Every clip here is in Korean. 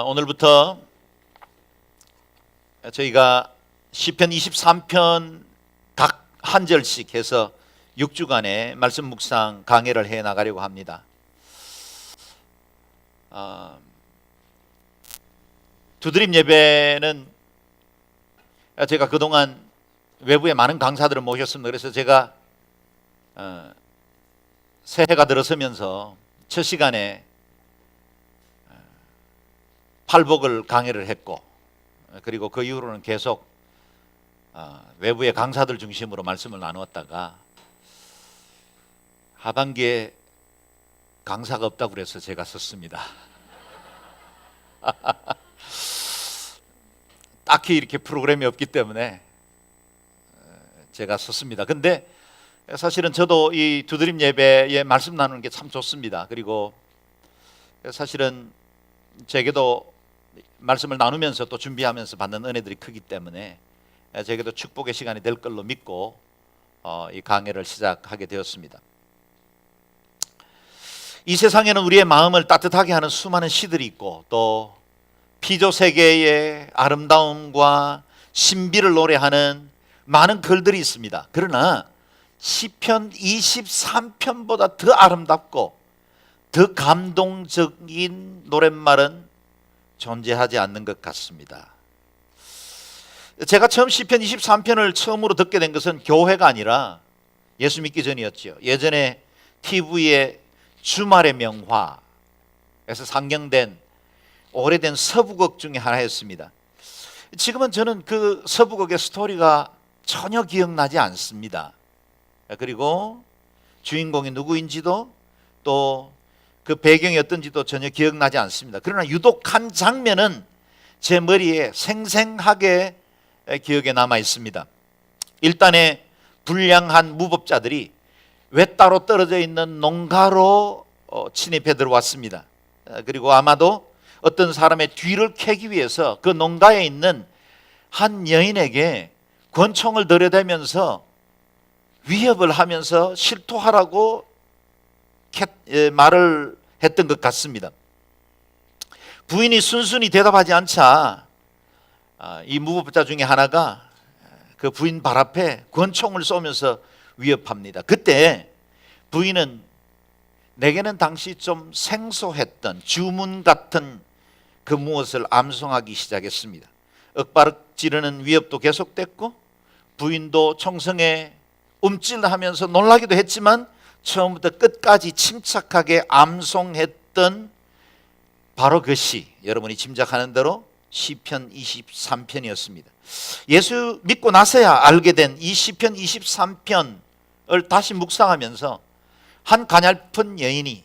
오늘부터 저희가 시편 23편 각 한 절씩 해서 6주간의 말씀 묵상 강해를 해 나가려고 합니다. 두드림 예배는 제가 그동안 외부에 많은 강사들을 모셨습니다. 그래서 제가 새해가 들어서면서 첫 시간에 팔복을 강해를 했고, 그리고 그 이후로는 계속 외부의 강사들 중심으로 말씀을 나누었다가 하반기에 강사가 없다고 그래서 제가 썼습니다. 딱히 이렇게 프로그램이 없기 때문에 제가 썼습니다. 근데 사실은 저도 이 두드림 예배에 말씀 나누는 게 참 좋습니다. 그리고 사실은 제게도 말씀을 나누면서 또 준비하면서 받는 은혜들이 크기 때문에 제게도 축복의 시간이 될 걸로 믿고 이 강해를 시작하게 되었습니다. 이 세상에는 우리의 마음을 따뜻하게 하는 수많은 시들이 있고, 또 피조 세계의 아름다움과 신비를 노래하는 많은 글들이 있습니다. 그러나 시편 23편보다 더 아름답고 더 감동적인 노랫말은 존재하지 않는 것 같습니다. 제가 처음 시편 23편을 처음으로 듣게 된 것은 교회가 아니라 예수 믿기 전이었죠. 예전에 TV에 주말의 명화에서 상영된 오래된 서부극 중에 하나였습니다. 지금은 저는 그 서부극의 스토리가 전혀 기억나지 않습니다. 그리고 주인공이 누구인지도 또 그 배경이 어떤지도 전혀 기억나지 않습니다. 그러나 유독 한 장면은 제 머리에 생생하게 기억에 남아 있습니다. 일단의 불량한 무법자들이 외따로 떨어져 있는 농가로 침입해 들어왔습니다. 그리고 아마도 어떤 사람의 뒤를 캐기 위해서 그 농가에 있는 한 여인에게 권총을 들여대면서 위협을 하면서 실토하라고 말을 했던 것 같습니다. 부인이 순순히 대답하지 않자 이 무법자 중에 하나가 그 부인 발 앞에 권총을 쏘면서 위협합니다. 그때 부인은 내게는 당시 좀 생소했던 주문 같은 그 무엇을 암송하기 시작했습니다. 윽바륵 지르는 위협도 계속됐고, 부인도 총성에 움찔하면서 놀라기도 했지만 처음부터 끝까지 침착하게 암송했던 바로 그 시, 여러분이 짐작하는 대로 시편 23편이었습니다. 예수 믿고 나서야 알게 된 이 시편 23편을 다시 묵상하면서 한 가냘픈 여인이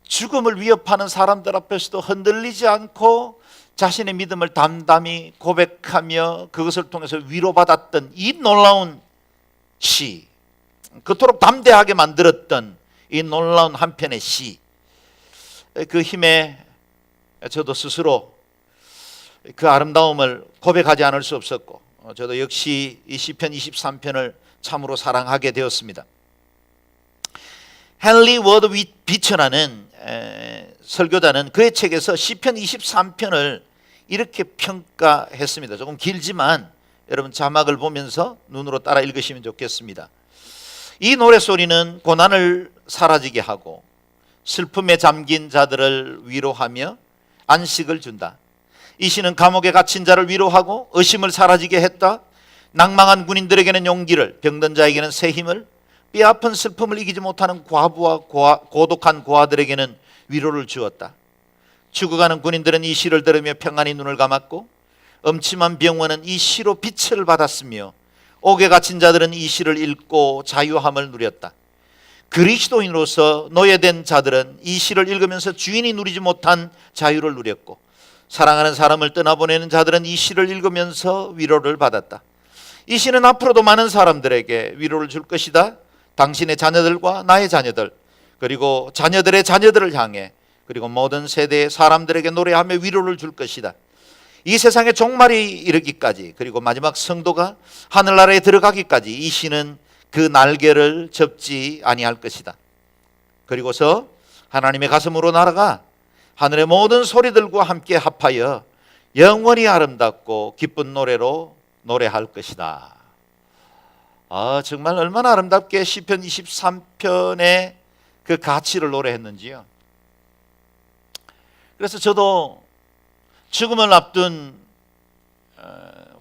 죽음을 위협하는 사람들 앞에서도 흔들리지 않고 자신의 믿음을 담담히 고백하며 그것을 통해서 위로받았던 이 놀라운 시, 그토록 담대하게 만들었던 이 놀라운 한 편의 시, 그 힘에 저도 스스로 그 아름다움을 고백하지 않을 수 없었고, 저도 역시 이 시편 23편을 참으로 사랑하게 되었습니다. 헨리 워드 비처라는 설교자는 그의 책에서 시편 23편을 이렇게 평가했습니다. 조금 길지만 여러분 자막을 보면서 눈으로 따라 읽으시면 좋겠습니다. 이 노래소리는 고난을 사라지게 하고 슬픔에 잠긴 자들을 위로하며 안식을 준다. 이 시는 감옥에 갇힌 자를 위로하고 의심을 사라지게 했다. 낭망한 군인들에게는 용기를, 병든 자에게는 새 힘을, 뼈아픈 슬픔을 이기지 못하는 과부와 고독한 고아들에게는 위로를 주었다. 죽어가는 군인들은 이 시를 들으며 평안히 눈을 감았고, 음침한 병원은 이 시로 빛을 받았으며, 옥에 갇힌 자들은 이 시를 읽고 자유함을 누렸다. 그리스도인으로서 노예된 자들은 이 시를 읽으면서 주인이 누리지 못한 자유를 누렸고, 사랑하는 사람을 떠나보내는 자들은 이 시를 읽으면서 위로를 받았다. 이 시는 앞으로도 많은 사람들에게 위로를 줄 것이다. 당신의 자녀들과 나의 자녀들, 그리고 자녀들의 자녀들을 향해, 그리고 모든 세대의 사람들에게 노래하며 위로를 줄 것이다. 이 세상의 종말이 이르기까지, 그리고 마지막 성도가 하늘나라에 들어가기까지 이 시는 그 날개를 접지 아니할 것이다. 그리고서 하나님의 가슴으로 날아가 하늘의 모든 소리들과 함께 합하여 영원히 아름답고 기쁜 노래로 노래할 것이다. 정말 얼마나 아름답게 시편 23편의 그 가치를 노래했는지요. 그래서 저도 죽음을 앞둔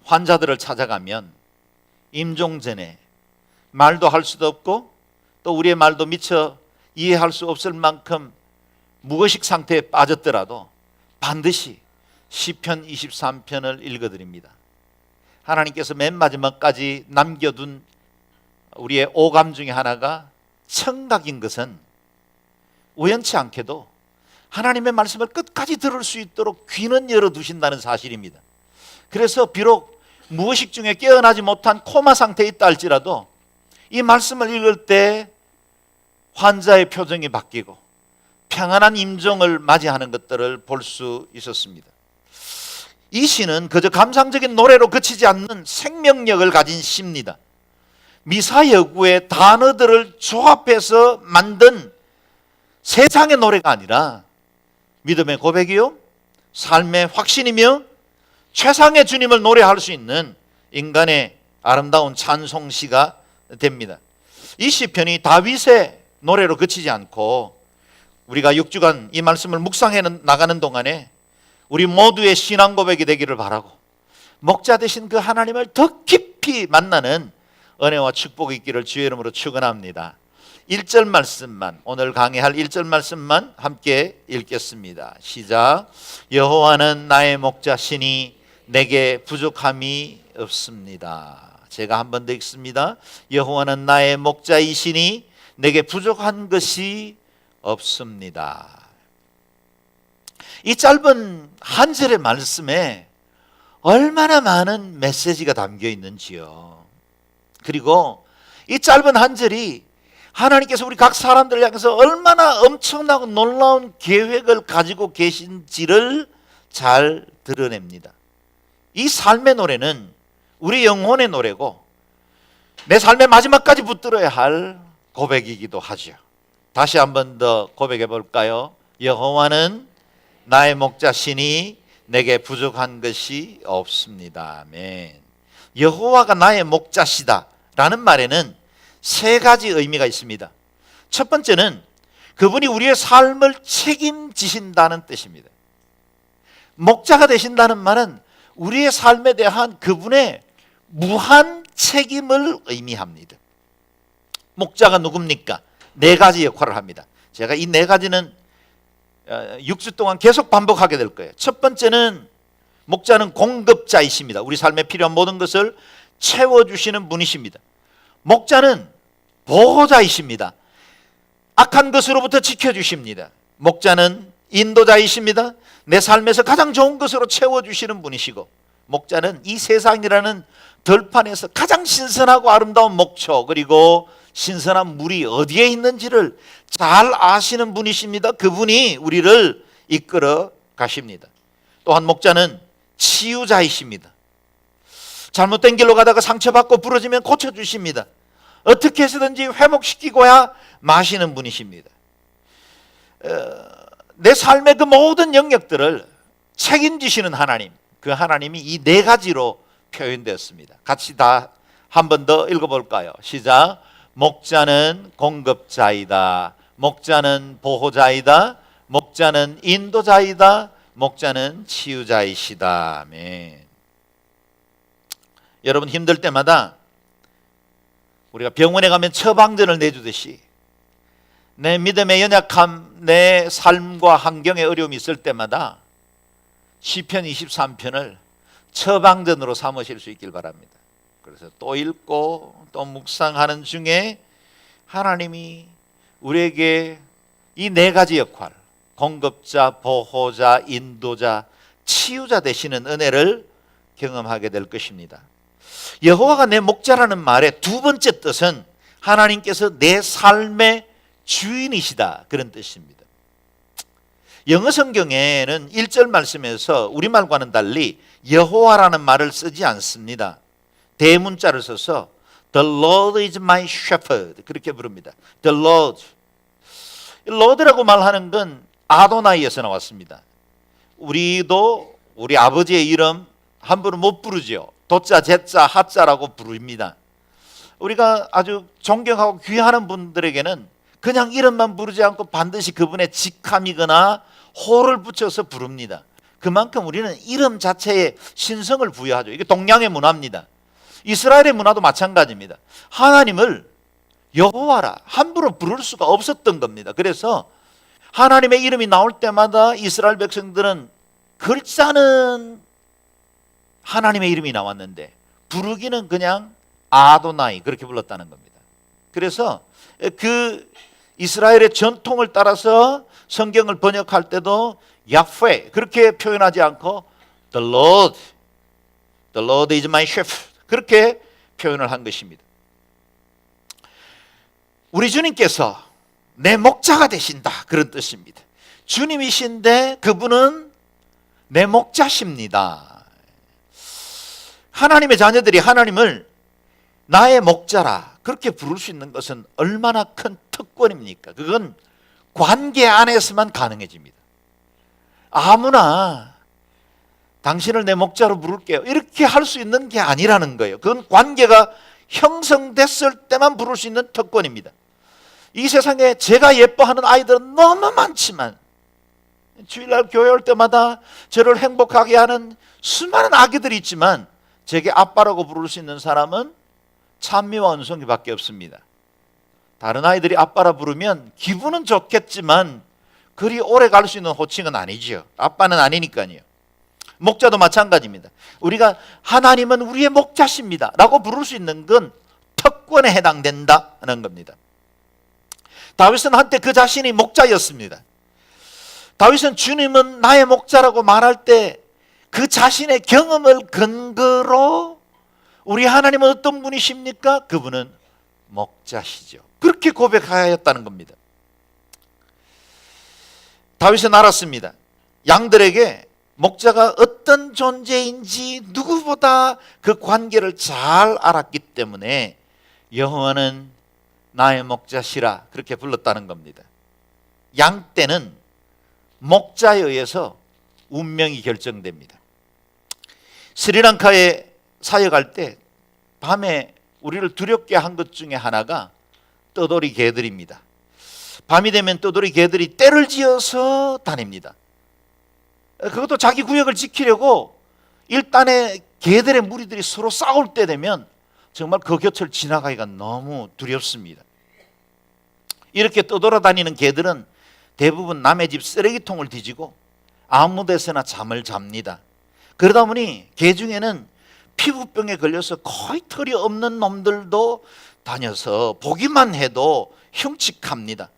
환자들을 찾아가면 임종 전에 말도 할 수도 없고 또 우리의 말도 미처 이해할 수 없을 만큼 무의식 상태에 빠졌더라도 반드시 시편 23편을 읽어드립니다. 하나님께서 맨 마지막까지 남겨둔 우리의 오감 중에 하나가 청각인 것은 우연치 않게도 하나님의 말씀을 끝까지 들을 수 있도록 귀는 열어두신다는 사실입니다. 그래서 비록 무의식 중에 깨어나지 못한 코마 상태에 있다 할지라도 이 말씀을 읽을 때 환자의 표정이 바뀌고 평안한 임종을 맞이하는 것들을 볼 수 있었습니다. 이 시는 그저 감상적인 노래로 그치지 않는 생명력을 가진 시입니다. 미사여구의 단어들을 조합해서 만든 세상의 노래가 아니라 믿음의 고백이요, 삶의 확신이며 최상의 주님을 노래할 수 있는 인간의 아름다운 찬송시가 됩니다. 이 시편이 다윗의 노래로 그치지 않고 우리가 6주간 이 말씀을 묵상해 나가는 동안에 우리 모두의 신앙 고백이 되기를 바라고 목자 되신 그 하나님을 더 깊이 만나는 은혜와 축복이 있기를 주의 이름으로 축원합니다. 1절 말씀만, 오늘 강의할 1절 말씀만 함께 읽겠습니다. 시작. 여호와는 나의 목자시니 내게 부족함이 없습니다. 제가 한 번 더 읽습니다. 여호와는 나의 목자이시니 내게 부족한 것이 없습니다. 이 짧은 한 절의 말씀에 얼마나 많은 메시지가 담겨 있는지요. 그리고 이 짧은 한 절이 하나님께서 우리 각 사람들을 향해서 얼마나 엄청나고 놀라운 계획을 가지고 계신지를 잘 드러냅니다. 이 삶의 노래는 우리 영혼의 노래고 내 삶의 마지막까지 붙들어야 할 고백이기도 하죠. 다시 한 번 더 고백해 볼까요? 여호와는 나의 목자시니 내게 부족한 것이 없습니다. 아멘. 여호와가 나의 목자시다 라는 말에는 세 가지 의미가 있습니다. 첫 번째는 그분이 우리의 삶을 책임지신다는 뜻입니다. 목자가 되신다는 말은 우리의 삶에 대한 그분의 무한 책임을 의미합니다. 목자가 누굽니까? 네 가지 역할을 합니다. 제가 이 네 가지는 6주 동안 계속 반복하게 될 거예요. 첫 번째는 목자는 공급자이십니다. 우리 삶에 필요한 모든 것을 채워주시는 분이십니다. 목자는 보호자이십니다. 악한 것으로부터 지켜주십니다. 목자는 인도자이십니다. 내 삶에서 가장 좋은 것으로 채워주시는 분이시고, 목자는 이 세상이라는 들판에서 가장 신선하고 아름다운 목초 그리고 신선한 물이 어디에 있는지를 잘 아시는 분이십니다. 그분이 우리를 이끌어 가십니다. 또한 목자는 치유자이십니다. 잘못된 길로 가다가 상처받고 부러지면 고쳐주십니다. 어떻게 해서든지 회복시키고야 마시는 분이십니다. 내 삶의 그 모든 영역들을 책임지시는 하나님, 그 하나님이 이 네 가지로 표현되었습니다. 같이 다 한 번 더 읽어볼까요? 시작. 목자는 공급자이다. 목자는 보호자이다. 목자는 인도자이다. 목자는 치유자이시다. 아멘. 여러분 힘들 때마다 우리가 병원에 가면 처방전을 내주듯이 내 믿음의 연약함, 내 삶과 환경에 어려움이 있을 때마다 시편 23편을 처방전으로 삼으실 수 있길 바랍니다. 그래서 또 읽고 또 묵상하는 중에 하나님이 우리에게 이 네 가지 역할, 공급자, 보호자, 인도자, 치유자 되시는 은혜를 경험하게 될 것입니다. 여호와가 내 목자라는 말의 두 번째 뜻은 하나님께서 내 삶의 주인이시다, 그런 뜻입니다. 영어 성경에는 1절 말씀에서 우리말과는 달리 여호와라는 말을 쓰지 않습니다. 대문자를 써서 The Lord is my shepherd 그렇게 부릅니다. The Lord. Lord라고 말하는 건 아도나이에서 나왔습니다. 우리도 우리 아버지의 이름 함부로 못 부르죠. 도자, 제자, 하자라고 부릅니다. 우리가 아주 존경하고 귀하는 분들에게는 그냥 이름만 부르지 않고 반드시 그분의 직함이거나 호를 붙여서 부릅니다. 그만큼 우리는 이름 자체에 신성을 부여하죠. 이게 동양의 문화입니다. 이스라엘의 문화도 마찬가지입니다. 하나님을 여호와라 함부로 부를 수가 없었던 겁니다. 그래서 하나님의 이름이 나올 때마다 이스라엘 백성들은 글자는 하나님의 이름이 나왔는데 부르기는 그냥 아도나이 그렇게 불렀다는 겁니다. 그래서 그 이스라엘의 전통을 따라서 성경을 번역할 때도 야훼 그렇게 표현하지 않고 The Lord is my shepherd 그렇게 표현을 한 것입니다. 우리 주님께서 내 목자가 되신다 그런 뜻입니다. 주님이신데 그분은 내 목자십니다. 하나님의 자녀들이 하나님을 나의 목자라 그렇게 부를 수 있는 것은 얼마나 큰 특권입니까? 그건 관계 안에서만 가능해집니다. 아무나 당신을 내 목자로 부를게요 이렇게 할 수 있는 게 아니라는 거예요. 그건 관계가 형성됐을 때만 부를 수 있는 특권입니다. 이 세상에 제가 예뻐하는 아이들은 너무 많지만 주일날 교회 올 때마다 저를 행복하게 하는 수많은 아기들이 있지만 제게 아빠라고 부를 수 있는 사람은 찬미와 은송이밖에 없습니다. 다른 아이들이 아빠라 부르면 기분은 좋겠지만 그리 오래 갈 수 있는 호칭은 아니지요. 아빠는 아니니까요. 목자도 마찬가지입니다. 우리가 하나님은 우리의 목자십니다 라고 부를 수 있는 건 특권에 해당된다는 겁니다. 다윗은 한때 그 자신이 목자였습니다. 다윗은 주님은 나의 목자라고 말할 때 그 자신의 경험을 근거로 우리 하나님은 어떤 분이십니까? 그분은 목자시죠. 그렇게 고백하였다는 겁니다. 다윗은 알았습니다. 양들에게 목자가 어떤 존재인지 누구보다 그 관계를 잘 알았기 때문에 여호와는 나의 목자시라 그렇게 불렀다는 겁니다. 양 떼는 목자에 의해서 운명이 결정됩니다. 스리랑카에 사역할 때 밤에 우리를 두렵게 한 것 중에 하나가 떠돌이 개들입니다. 밤이 되면 떠돌이 개들이 떼를 지어서 다닙니다. 그것도 자기 구역을 지키려고 일단의 개들의 무리들이 서로 싸울 때 되면 정말 그 곁을 지나가기가 너무 두렵습니다. 이렇게 떠돌아다니는 개들은 대부분 남의 집 쓰레기통을 뒤지고 아무 데서나 잠을 잡니다. 그러다 보니 개 중에는 피부병에 걸려서 거의 털이 없는 놈들도 다녀서 보기만 해도 흉측합니다.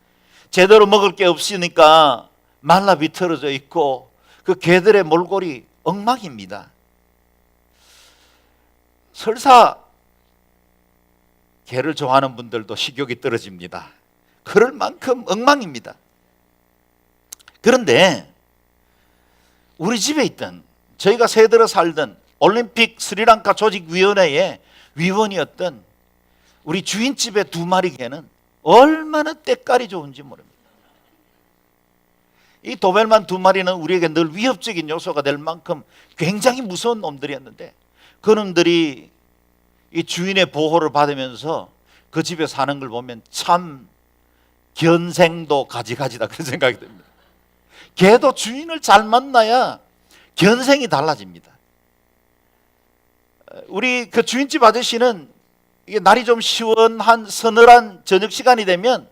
제대로 먹을 게 없으니까 말라 비틀어져 있고 그 개들의 몰골이 엉망입니다. 설사 개를 좋아하는 분들도 식욕이 떨어집니다. 그럴 만큼 엉망입니다. 그런데 우리 집에 있던 저희가 새들어 살던 올림픽 스리랑카 조직위원회의 위원이었던 우리 주인집의 2마리 개는 얼마나 때깔이 좋은지 모릅니다. 이 도벨만 2마리는 우리에게 늘 위협적인 요소가 될 만큼 굉장히 무서운 놈들이었는데 그 놈들이 이 주인의 보호를 받으면서 그 집에 사는 걸 보면 참 견생도 가지가지다 그런 생각이 듭니다. 개도 주인을 잘 만나야 견생이 달라집니다. 우리 그 주인집 아저씨는 이게 날이 좀 시원한 서늘한 저녁 시간이 되면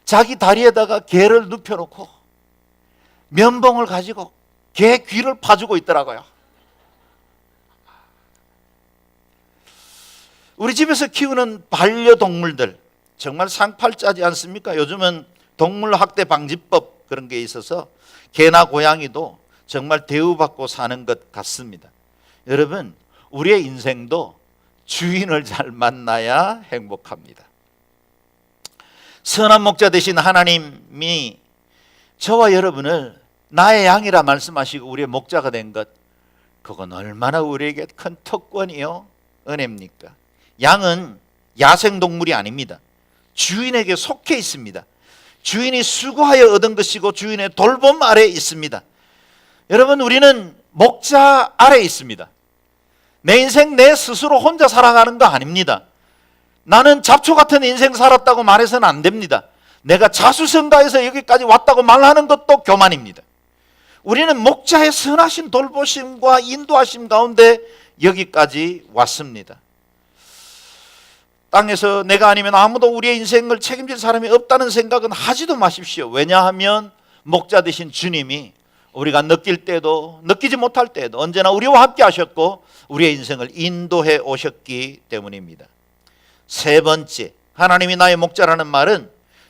자기 다리에다가 개를 눕혀놓고 면봉을 가지고 개 귀를 파주고 있더라고요. 우리 집에서 키우는 반려동물들 정말 상팔자지 않습니까? 요즘은 동물학대 방지법 그런 게 있어서 개나 고양이도 정말 대우받고 사는 것 같습니다. 여러분, 우리의 인생도 주인을 잘 만나야 행복합니다. 선한 목자 되신 하나님이 저와 여러분을 나의 양이라 말씀하시고 우리의 목자가 된 것, 그건 얼마나 우리에게 큰 특권이요 은혜입니까? 양은 야생동물이 아닙니다. 주인에게 속해 있습니다. 주인이 수고하여 얻은 것이고 주인의 돌봄 아래에 있습니다. 여러분, 우리는 목자 아래에 있습니다. 내 인생 내 스스로 혼자 살아가는 거 아닙니다. 나는 잡초 같은 인생 살았다고 말해서는 안 됩니다. 내가 자수성가해서 여기까지 왔다고 말하는 것도 교만입니다. 우리는 목자의 선하신 돌보심과 인도하심 가운데 여기까지 왔습니다. 땅에서 내가 아니면 아무도 우리의 인생을 책임질 사람이 없다는 생각은 하지도 마십시오. 왜냐하면 목자 되신 주님이 우리가 느낄 때도 느끼지 못할 때도 언제나 우리와 함께 하셨고 우리의 인생을 인도해 오셨기 때문입니다. 세 번째, 하나님이 나의 목자라는 말은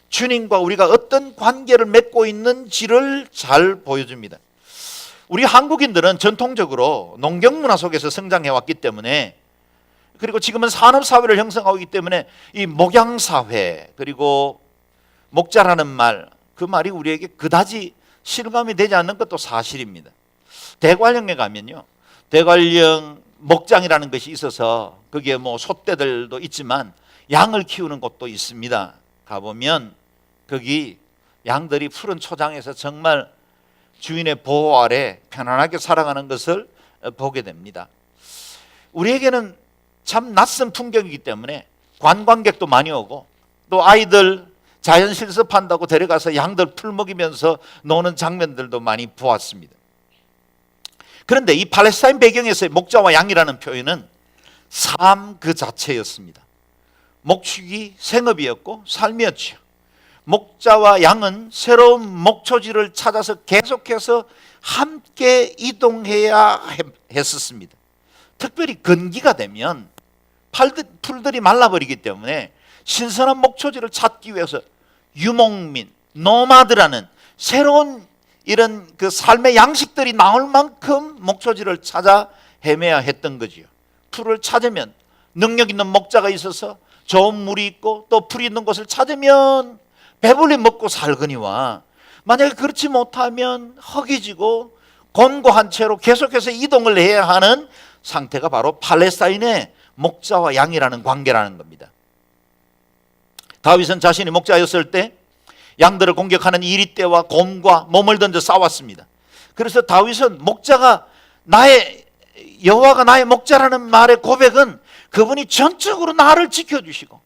주님과 우리가 어떤 관계를 맺고 있는지를 잘 보여줍니다. 우리 한국인들은 전통적으로 농경문화 속에서 성장해 왔기 때문에, 그리고 지금은 산업사회를 형성하고 있기 때문에 이 목양사회, 그리고 목자라는 말, 그 말이 우리에게 그다지 실감이 되지 않는 것도 사실입니다. 대관령에 가면요, 대관령 목장이라는 것이 있어서 거기에 뭐 소떼들도 있지만 양을 키우는 곳도 있습니다. 가보면 거기 양들이 푸른 초장에서 정말 주인의 보호 아래 편안하게 살아가는 것을 보게 됩니다. 우리에게는 참 낯선 풍경이기 때문에 관광객도 많이 오고, 또 아이들 자연 실습한다고 데려가서 양들 풀 먹이면서 노는 장면들도 많이 보았습니다. 그런데 이 팔레스타인 배경에서의 목자와 양이라는 표현은 삶 그 자체였습니다. 목축이 생업이었고 삶이었죠. 목자와 양은 새로운 목초지를 찾아서 계속해서 함께 이동해야 했었습니다. 특별히 건기가 되면 풀들이 말라버리기 때문에 신선한 목초지를 찾기 위해서 유목민, 노마드라는 새로운 이런 그 삶의 양식들이 나올 만큼 목초지를 찾아 헤매야 했던 거지요. 풀을 찾으면 능력 있는 목자가 있어서 좋은 물이 있고 또 풀이 있는 곳을 찾으면 배불리 먹고 살거니와, 만약에 그렇지 못하면 허기지고 곤고한 채로 계속해서 이동을 해야 하는 상태가 바로 팔레스타인의 목자와 양이라는 관계라는 겁니다. 다윗은 자신이 목자였을 때 양들을 공격하는 이리떼와 곰과 몸을 던져 싸웠습니다. 그래서 다윗은 목자가 여호와가 나의 목자라는 말의 고백은 그분이 전적으로 나를 지켜주시고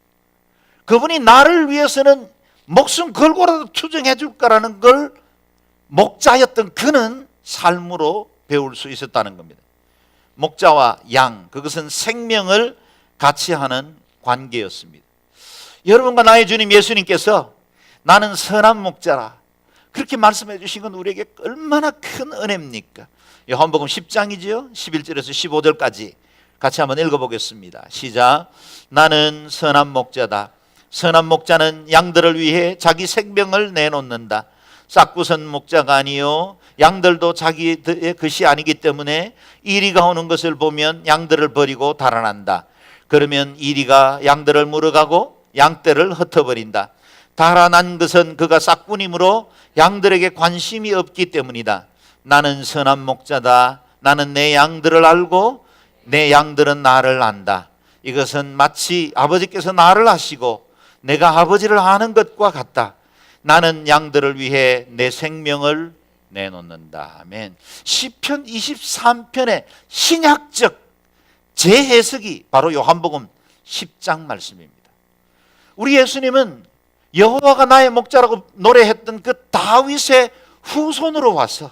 그분이 나를 위해서는 목숨 걸고라도 투정해 줄 거라는 걸 목자였던 그는 삶으로 배울 수 있었다는 겁니다. 목자와 양, 그것은 생명을 같이 하는 관계였습니다. 여러분과 나의 주님 예수님께서 나는 선한 목자라 그렇게 말씀해 주신 건 우리에게 얼마나 큰 은혜입니까? 요한복음 10장이지요. 11절에서 15절까지 같이 한번 읽어보겠습니다. 시작. 나는 선한 목자다. 선한 목자는 양들을 위해 자기 생명을 내놓는다. 싹구선 목자가 아니요 양들도 자기의 것이 아니기 때문에 이리가 오는 것을 보면 양들을 버리고 달아난다. 그러면 이리가 양들을 물어가고 양떼를 흩어버린다. 달아난 것은 그가 싹꾼이므로 양들에게 관심이 없기 때문이다. 나는 선한 목자다. 나는 내 양들을 알고 내 양들은 나를 안다. 이것은 마치 아버지께서 나를 아시고 내가 아버지를 아는 것과 같다. 나는 양들을 위해 내 생명을 내놓는다. 아멘. 시편 23편의 신약적 재해석이 바로 요한복음 10장 말씀입니다. 우리 예수님은 여호와가 나의 목자라고 노래했던 그 다윗의 후손으로 와서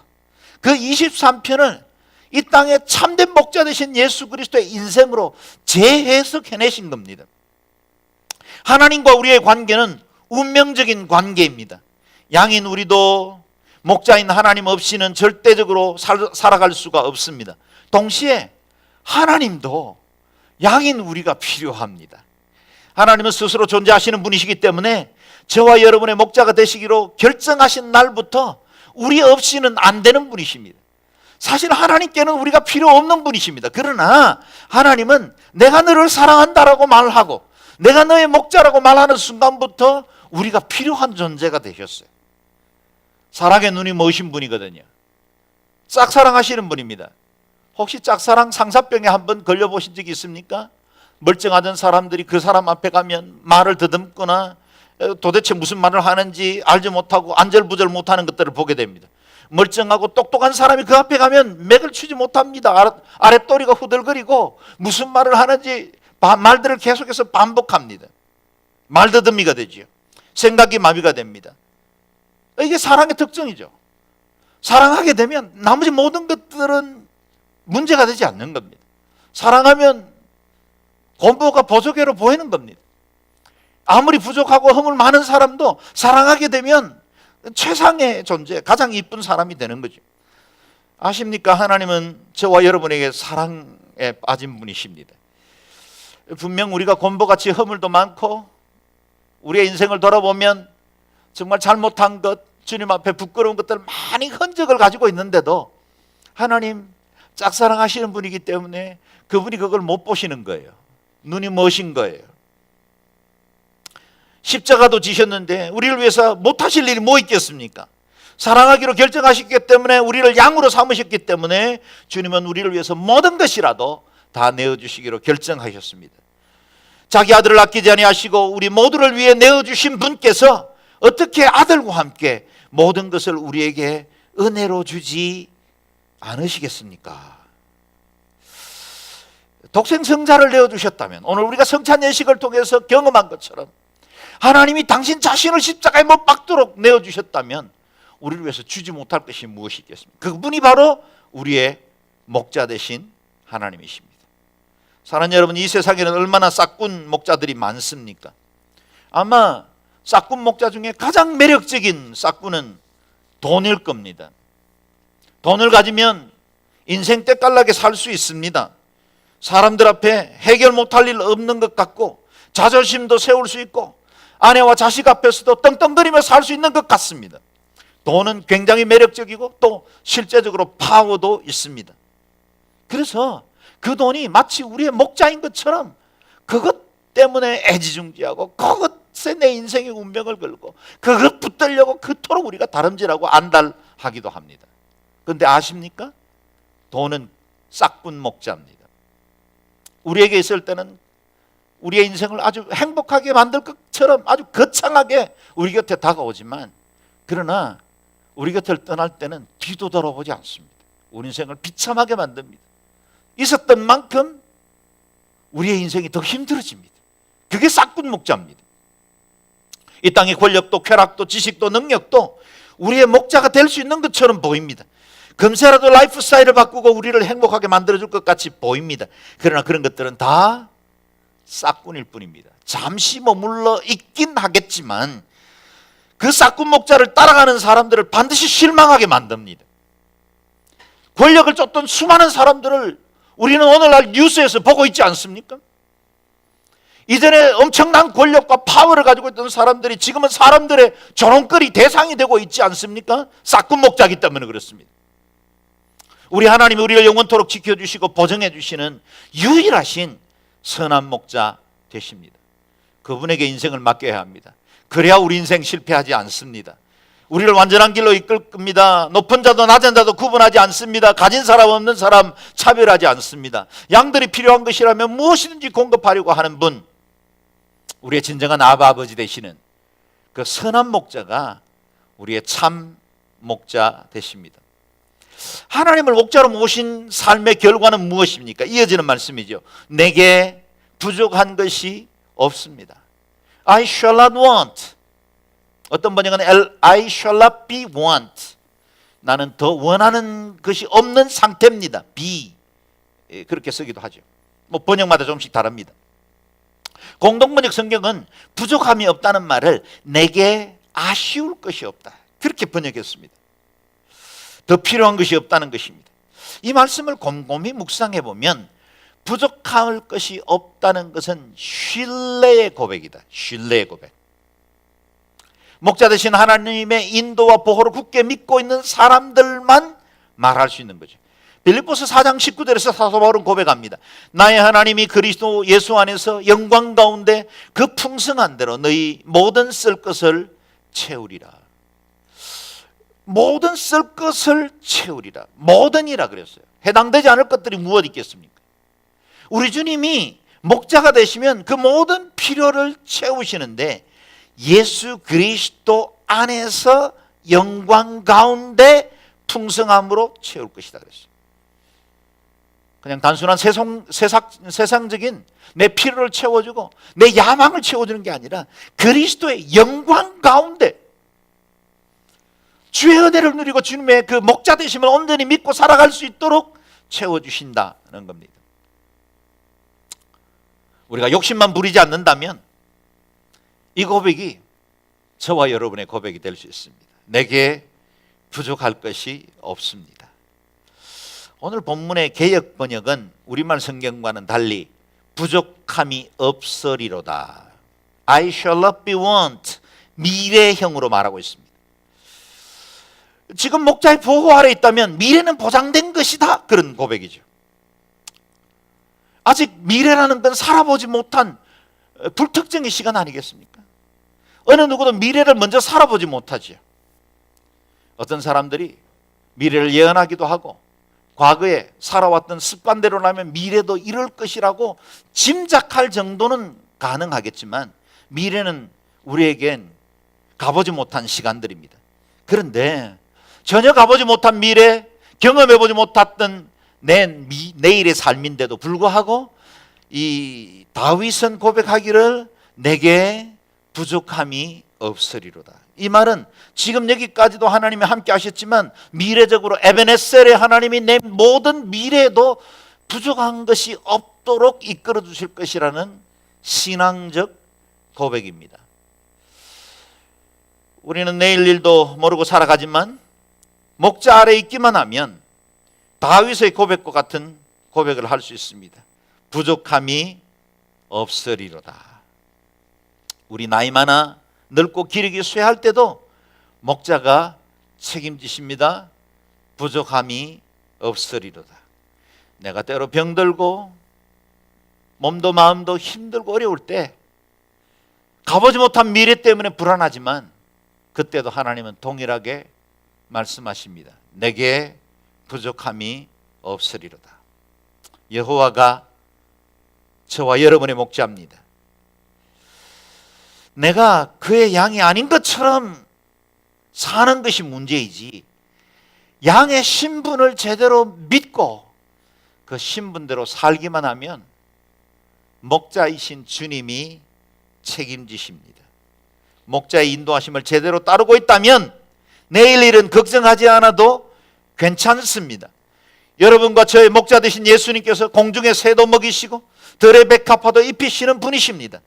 그 23편을 이 땅에 참된 목자 되신 예수 그리스도의 인생으로 재해석해내신 겁니다. 하나님과 우리의 관계는 운명적인 관계입니다. 양인 우리도 목자인 하나님 없이는 절대적으로 살아갈 수가 없습니다. 동시에 하나님도 양인 우리가 필요합니다. 하나님은 스스로 존재하시는 분이시기 때문에 저와 여러분의 목자가 되시기로 결정하신 날부터 우리 없이는 안 되는 분이십니다. 사실 하나님께는 우리가 필요 없는 분이십니다. 그러나 하나님은 내가 너를 사랑한다라고 말하고 내가 너의 목자라고 말하는 순간부터 우리가 필요한 존재가 되셨어요. 사랑의 눈이 머신 분이거든요. 짝사랑하시는 분입니다. 혹시 짝사랑 상사병에 한번 걸려보신 적이 있습니까? 멀쩡하던 사람들이 그 사람 앞에 가면 말을 더듬거나 도대체 무슨 말을 하는지 알지 못하고 안절부절 못하는 것들을 보게 됩니다. 멀쩡하고 똑똑한 사람이 그 앞에 가면 맥을 추지 못합니다. 아랫도리가 후들거리고 무슨 말을 하는지 말들을 계속해서 반복합니다. 말더듬이가 되지요. 생각이 마비가 됩니다. 이게 사랑의 특징이죠. 사랑하게 되면 나머지 모든 것들은 문제가 되지 않는 겁니다. 사랑하면 공부가 보조개로 보이는 겁니다. 아무리 부족하고 허물 많은 사람도 사랑하게 되면 최상의 존재, 가장 이쁜 사람이 되는 거죠. 아십니까? 하나님은 저와 여러분에게 사랑에 빠진 분이십니다. 분명 우리가 곰보같이 허물도 많고 우리의 인생을 돌아보면 정말 잘못한 것, 주님 앞에 부끄러운 것들 많이 흔적을 가지고 있는데도 하나님 짝사랑하시는 분이기 때문에 그분이 그걸 못 보시는 거예요. 눈이 머신 거예요. 십자가도 지셨는데 우리를 위해서 못하실 일이 뭐 있겠습니까? 사랑하기로 결정하셨기 때문에 우리를 양으로 삼으셨기 때문에 주님은 우리를 위해서 모든 것이라도 다 내어주시기로 결정하셨습니다. 자기 아들을 아끼지 아니하시고 우리 모두를 위해 내어주신 분께서 어떻게 아들과 함께 모든 것을 우리에게 은혜로 주지 않으시겠습니까? 독생성자를 내어주셨다면 오늘 우리가 성찬 예식을 통해서 경험한 것처럼 하나님이 당신 자신을 십자가에 못 박도록 내어주셨다면 우리를 위해서 주지 못할 것이 무엇이 있겠습니까? 그분이 바로 우리의 목자 되신 하나님이십니다. 사랑하는 여러분, 이 세상에는 얼마나 싹군 목자들이 많습니까? 아마 싹군 목자 중에 가장 매력적인 싹군은 돈일 겁니다. 돈을 가지면 인생 때깔나게 살 수 있습니다. 사람들 앞에 해결 못할 일 없는 것 같고 자존심도 세울 수 있고 아내와 자식 앞에서도 떵떵거리며 살 수 있는 것 같습니다. 돈은 굉장히 매력적이고 또 실제적으로 파워도 있습니다. 그래서 그 돈이 마치 우리의 목자인 것처럼 그것 때문에 애지중지하고 그것에 내 인생의 운명을 걸고 그것 붙들려고 그토록 우리가 다름질하고 안달하기도 합니다. 그런데 아십니까? 돈은 싹군 목자입니다. 우리에게 있을 때는 우리의 인생을 아주 행복하게 만들 것처럼 아주 거창하게 우리 곁에 다가오지만 그러나 우리 곁을 떠날 때는 뒤도 돌아보지 않습니다. 우리 인생을 비참하게 만듭니다. 있었던 만큼 우리의 인생이 더 힘들어집니다. 그게 싹군 목자입니다. 이 땅의 권력도 쾌락도 지식도 능력도 우리의 목자가 될 수 있는 것처럼 보입니다. 금세라도 라이프 스타일을 바꾸고 우리를 행복하게 만들어줄 것 같이 보입니다. 그러나 그런 것들은 다 싹군일 뿐입니다. 잠시 머물러 있긴 하겠지만 그 싹군 목자를 따라가는 사람들을 반드시 실망하게 만듭니다. 권력을 쫓던 수많은 사람들을 우리는 오늘날 뉴스에서 보고 있지 않습니까? 이전에 엄청난 권력과 파워를 가지고 있던 사람들이 지금은 사람들의 조롱거리 대상이 되고 있지 않습니까? 싹군 목자이기 때문에 그렇습니다. 우리 하나님이 우리를 영원토록 지켜주시고 보정해 주시는 유일하신 선한 목자 되십니다. 그분에게 인생을 맡겨야 합니다. 그래야 우리 인생 실패하지 않습니다. 우리를 완전한 길로 이끌 겁니다. 높은 자도 낮은 자도 구분하지 않습니다. 가진 사람 없는 사람 차별하지 않습니다. 양들이 필요한 것이라면 무엇이든지 공급하려고 하는 분, 우리의 진정한 아버지 되시는 그 선한 목자가 우리의 참 목자 되십니다. 하나님을 목자로 모신 삶의 결과는 무엇입니까? 이어지는 말씀이죠. 내게 부족한 것이 없습니다. I shall not want. 어떤 번역은 I shall not be want. 나는 더 원하는 것이 없는 상태입니다. be. 그렇게 쓰기도 하죠. 뭐 번역마다 조금씩 다릅니다. 공동번역 성경은 부족함이 없다는 말을 내게 아쉬울 것이 없다. 그렇게 번역했습니다. 더 필요한 것이 없다는 것입니다. 이 말씀을 곰곰이 묵상해 보면 부족할 것이 없다는 것은 신뢰의 고백이다. 신뢰의 고백. 목자 되신 하나님의 인도와 보호를 굳게 믿고 있는 사람들만 말할 수 있는 거죠. 빌립보서 4장 19절에서 사도 바울은 고백합니다. 나의 하나님이 그리스도 예수 안에서 영광 가운데 그 풍성한 대로 너희 모든 쓸 것을 채우리라. 모든 쓸 것을 채우리라. 모든이라 그랬어요. 해당되지 않을 것들이 무엇 있겠습니까? 우리 주님이 목자가 되시면 그 모든 필요를 채우시는데 예수 그리스도 안에서 영광 가운데 풍성함으로 채울 것이다 그랬어요. 그냥 단순한 세상적인 내 필요를 채워주고 내 야망을 채워주는 게 아니라 그리스도의 영광 가운데 주의 은혜를 누리고 주님의 그 목자 되심을 온전히 믿고 살아갈 수 있도록 채워주신다는 겁니다. 우리가 욕심만 부리지 않는다면 이 고백이 저와 여러분의 고백이 될 수 있습니다. 내게 부족할 것이 없습니다. 오늘 본문의 개역 번역은 우리말 성경과는 달리 부족함이 없으리로다. I shall not be want. 미래형으로 말하고 있습니다. 지금 목자의 보호 아래 있다면 미래는 보장된 것이다. 그런 고백이죠. 아직 미래라는 건 살아보지 못한 불특정의 시간 아니겠습니까? 어느 누구도 미래를 먼저 살아보지 못하죠. 어떤 사람들이 미래를 예언하기도 하고 과거에 살아왔던 습관대로라면 미래도 이럴 것이라고 짐작할 정도는 가능하겠지만 미래는 우리에겐 가보지 못한 시간들입니다. 그런데 전혀 가보지 못한 미래, 경험해보지 못했던 내일의 삶인데도 불구하고 이 다윗은 고백하기를 내게 부족함이 없으리로다. 이 말은 지금 여기까지도 하나님이 함께 하셨지만 미래적으로 에베네셀의 하나님이 내 모든 미래에도 부족한 것이 없도록 이끌어 주실 것이라는 신앙적 고백입니다. 우리는 내일 일도 모르고 살아가지만 목자 아래 있기만 하면 다윗의 고백과 같은 고백을 할 수 있습니다. 부족함이 없으리로다. 우리 나이 많아 늙고 기력이 쇠할 때도 목자가 책임지십니다. 부족함이 없으리로다. 내가 때로 병들고 몸도 마음도 힘들고 어려울 때 가보지 못한 미래 때문에 불안하지만 그때도 하나님은 동일하게 말씀하십니다. 내게 부족함이 없으리로다. 여호와가 저와 여러분의 목자입니다. 내가 그의 양이 아닌 것처럼 사는 것이 문제이지 양의 신분을 제대로 믿고 그 신분대로 살기만 하면 목자이신 주님이 책임지십니다. 목자의 인도하심을 제대로 따르고 있다면 내일 일은 걱정하지 않아도 괜찮습니다. 여러분과 저의 목자 되신 예수님께서 공중의 새도 먹이시고 들의 백합화도 입히시는 분이십니다.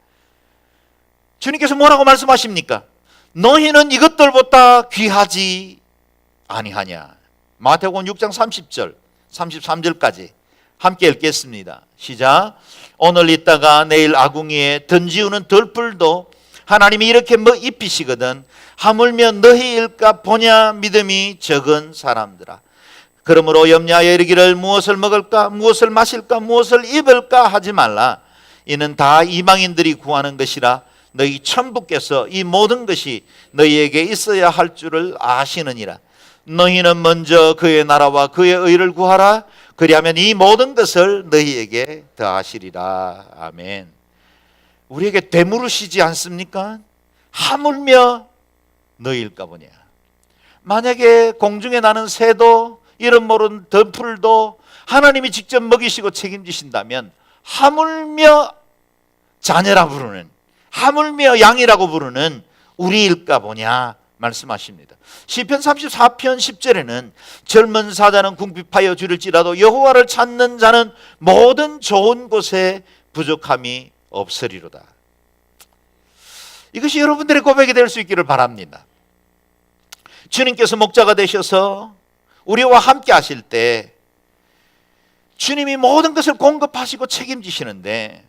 주님께서 뭐라고 말씀하십니까? 너희는 이것들보다 귀하지 아니하냐. 마태복음 6장 30절 33절까지 함께 읽겠습니다. 시작. 오늘 있다가 내일 아궁이에 던지우는 덜풀도 하나님이 이렇게 입히시거든 하물며 너희 일까 보냐 믿음이 적은 사람들아. 그러므로 염려하여 이르기를 무엇을 먹을까 무엇을 마실까 무엇을 입을까 하지 말라. 이는 다 이방인들이 구하는 것이라. 너희 천부께서 이 모든 것이 너희에게 있어야 할 줄을 아시느니라. 너희는 먼저 그의 나라와 그의 의를 구하라. 그리하면 이 모든 것을 너희에게 더하시리라. 아멘. 우리에게 되물으시지 않습니까? 하물며 너희일까 보냐. 만약에 공중에 나는 새도 이름 모르는 덤풀도 하나님이 직접 먹이시고 책임지신다면 하물며 자녀라 부르는, 하물며 양이라고 부르는 우리일까 보냐 말씀하십니다. 시편 34편 10절에는 젊은 사자는 궁핍하여 줄일지라도 여호와를 찾는 자는 모든 좋은 곳에 부족함이 없으리로다. 이것이 여러분들의 고백이 될 수 있기를 바랍니다. 주님께서 목자가 되셔서 우리와 함께 하실 때 주님이 모든 것을 공급하시고 책임지시는데,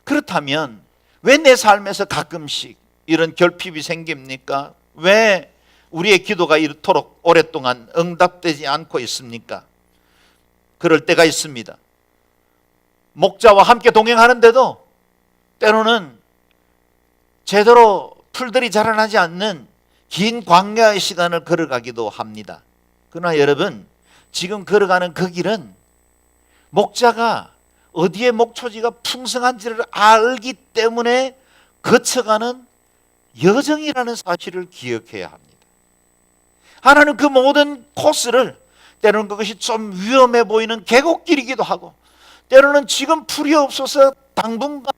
그렇다면 왜 내 삶에서 가끔씩 이런 결핍이 생깁니까? 왜 우리의 기도가 이토록 오랫동안 응답되지 않고 있습니까? 그럴 때가 있습니다. 목자와 함께 동행하는데도 때로는 제대로 풀들이 자라나지 않는 긴 광야의 시간을 걸어가기도 합니다. 그러나 여러분, 지금 걸어가는 그 길은 목자가 어디에 목초지가 풍성한지를 알기 때문에 거쳐가는 여정이라는 사실을 기억해야 합니다. 하나는 그 모든 코스를, 때로는 그것이 좀 위험해 보이는 계곡길이기도 하고, 때로는 지금 풀이 없어서 당분간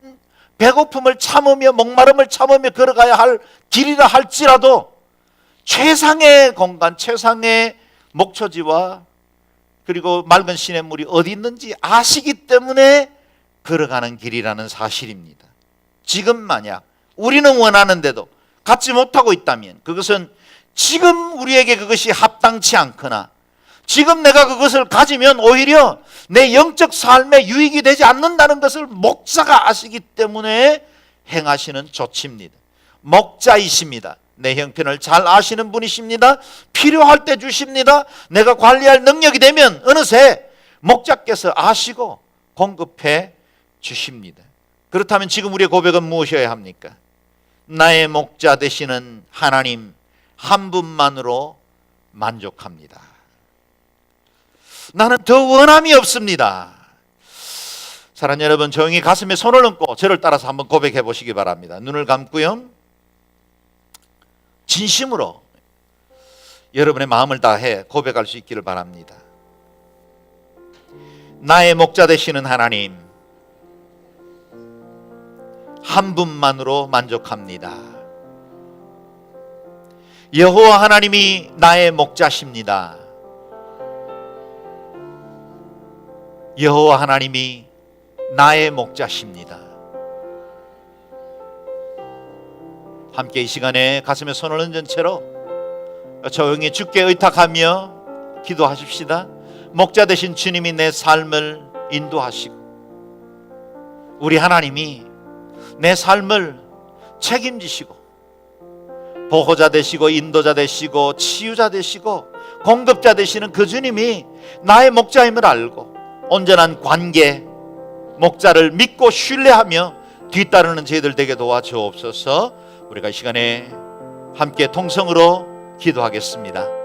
배고픔을 참으며 목마름을 참으며 걸어가야 할 길이라 할지라도 최상의 공간, 최상의 목초지와 그리고 맑은 시냇물이 어디 있는지 아시기 때문에 걸어가는 길이라는 사실입니다. 지금 만약 우리는 원하는데도 갖지 못하고 있다면 그것은 지금 우리에게 그것이 합당치 않거나 지금 내가 그것을 가지면 오히려 내 영적 삶에 유익이 되지 않는다는 것을 목자가 아시기 때문에 행하시는 조치입니다. 목자이십니다. 내 형편을 잘 아시는 분이십니다. 필요할 때 주십니다. 내가 관리할 능력이 되면 어느새 목자께서 아시고 공급해 주십니다. 그렇다면 지금 우리의 고백은 무엇이어야 합니까? 나의 목자 되시는 하나님 한 분만으로 만족합니다. 나는 더 원함이 없습니다. 사랑하는 여러분, 조용히 가슴에 손을 얹고 저를 따라서 한번 고백해 보시기 바랍니다. 눈을 감고요, 진심으로 여러분의 마음을 다해 고백할 수 있기를 바랍니다. 나의 목자 되시는 하나님 한 분만으로 만족합니다. 여호와 하나님이 나의 목자십니다. 여호와 하나님이 나의 목자십니다. 함께 이 시간에 가슴에 손을 얹은 채로 조용히 주께 의탁하며 기도하십시다. 목자 되신 주님이 내 삶을 인도하시고 우리 하나님이 내 삶을 책임지시고 보호자 되시고 인도자 되시고 치유자 되시고 공급자 되시는 그 주님이 나의 목자임을 알고 온전한 관계, 목자를 믿고 신뢰하며 뒤따르는 저희들 되게 도와주옵소서. 우리가 이 시간에 함께 통성으로 기도하겠습니다.